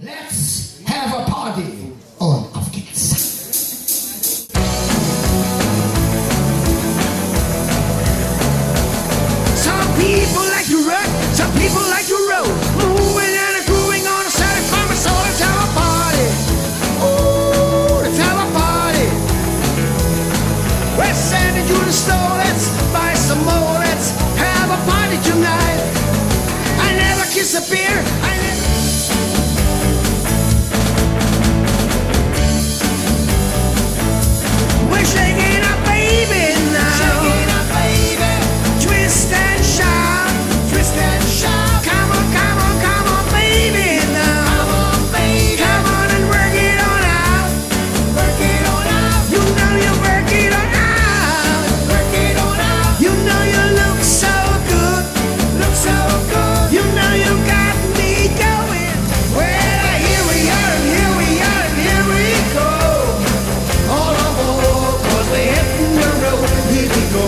Let's have a party, all of kids. Some people like to rock, some people like to roll. Moving and grooving on a Saturday for my soul. Let's have a party. Ooh, let's have a party. We're sending you the store. Let's buy some more. Let's have a party tonight. I never kiss a beer. We're shaking our baby now. Shaking our baby. Twist and shout. Twist and shout. Come on, come on, come on, baby now. Come on, baby. Come on and work it on out. Work it on out. You know you work it on out. Work it on out. You know you look so good. Look so good. You know you got me going. Well, here we are, and here we are, and here we go. All aboard, 'cause we're hitting the road. Here we go.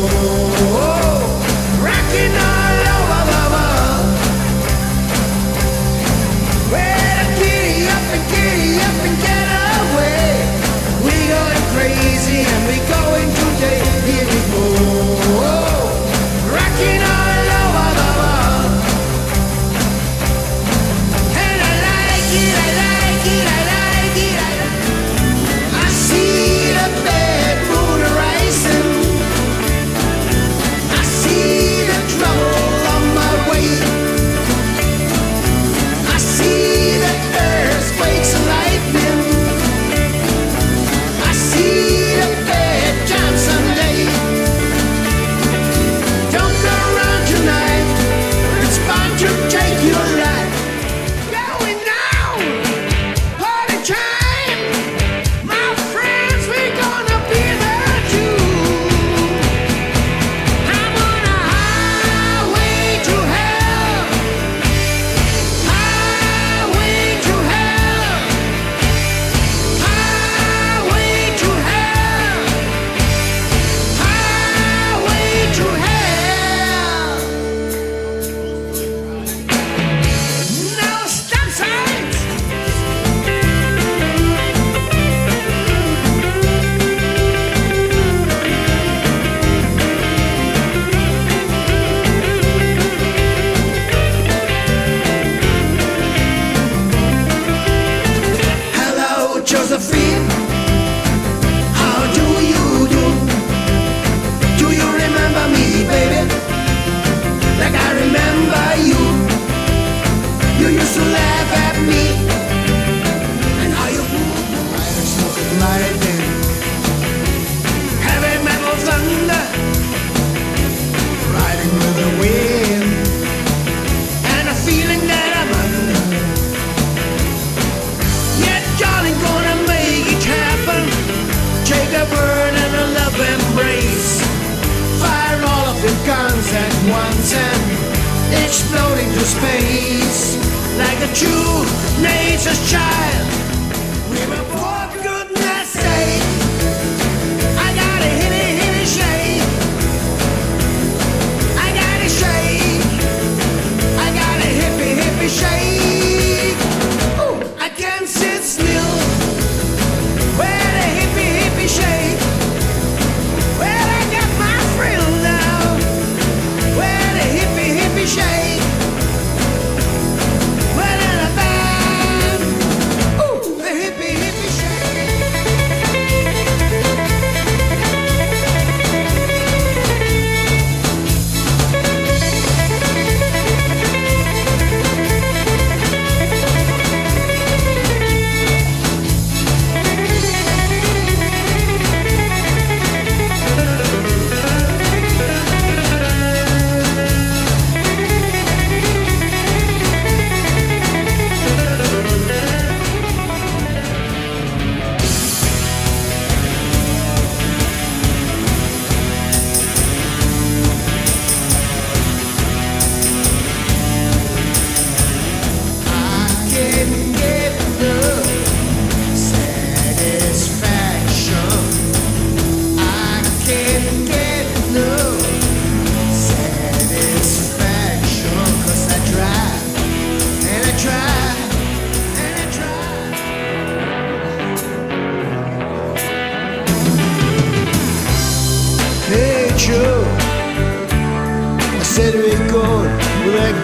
Rocking all over the world. Well, giddy up and get away. We going crazy and we going today. Here we go. Rocking all over the world. And I like it, I like it, I like it, I like it. I see the bad moon rising. I see the trouble on my way. I see the earthquakes and lightning. I see the bad times someday. Don't go around tonight. It's bound to take your life. Going down, party time. My friends, we're gonna be there too. I'm on a highway to hell. Highway to hell. Highway to hell. Highway to hell. No stop signs. Hello, Josephine. How do you do? Do you remember me, baby? Like I remember you. You used to laugh at me. And how you riding, smoking, lightning. Heavy metal thunder. Riding with the wind. And a feeling that I'm under. Yet, darling, gonna make it happen. Take a burn and a love embrace. Fire all of your guns at once and explode into space. Like a true nature's child. We were born, goodness sake. I got a hitty shake. I got a shake. I got a hippie shake. Ooh, I can't sit still. Well, a hippie shake. Well, I got my thrill now. Well, a hippie shake. Well, and a band. Ooh, the hippie shake.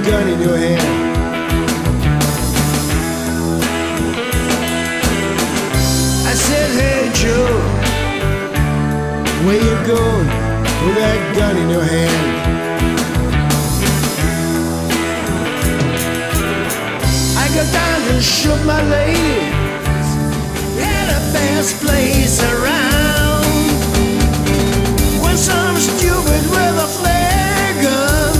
gun in your hand. I said, hey Joe, where you going with that gun in your hand? I got down and shook my lady at the best place around. When some stupid with a flare gun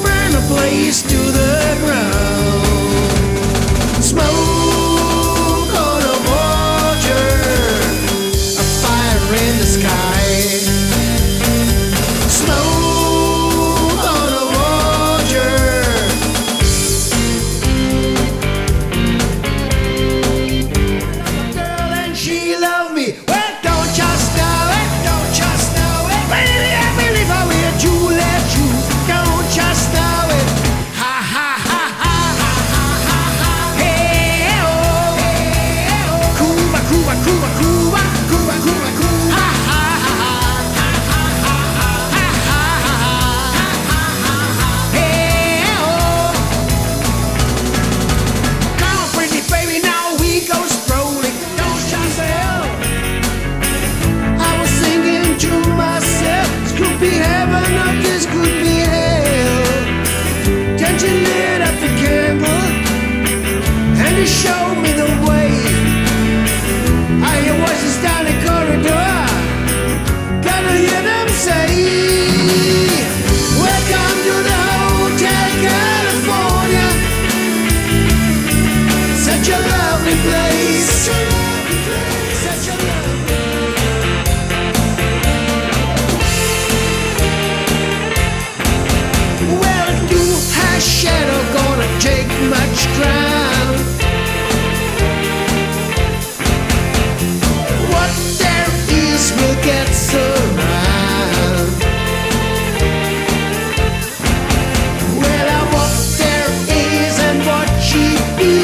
burned the place to the ground. Smoke on the water, a fire in the sky. Smoke on the water. Girl and she loved me. Well, don't just know it, don't just know it. Baby, I believe I will to let you. Don't just know it. Ha ha ha ha ha ha ha. Hey oh, hey oh. Cuba, Cuba, Cuba, Cuba, Cuba, Cuba, Cuba. Ha ha ha ha ha ha ha ha ha. Hey oh. Come on, pretty baby, now we go strolling. Don't just hell. I was thinking to myself, this could be heaven or this could be hell. Then you lit up the candle and you showed me the way. I hear voices down the corridor, gotta hear them say, welcome to the Hotel California. Such a lovely place. Such a lovely. Well, new high shadow gonna take much ground. What there is will get surround. Well, what there is and what she be.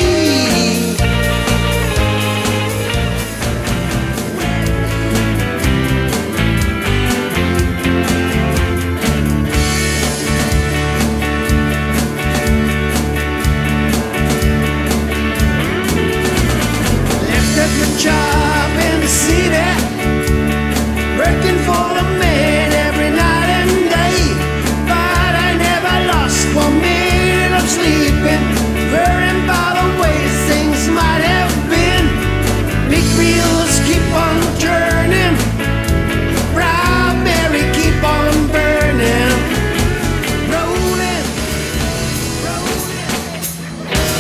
Left a good job in the city, working for the man every night and day. But I never lost 1 minute of sleeping, worrying about the way things might have been. Big wheels keep on turning, Proud Mary keep on burning. Rolling, rolling.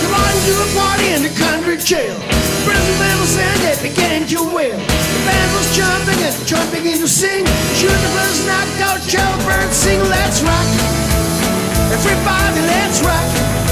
Come on to a party in the country jail. Prison man was saying they began to wail. The band was jumping and the joint began to sing. Shoot the first knocked out, jailbird sing, let's rock. Everybody, let's rock.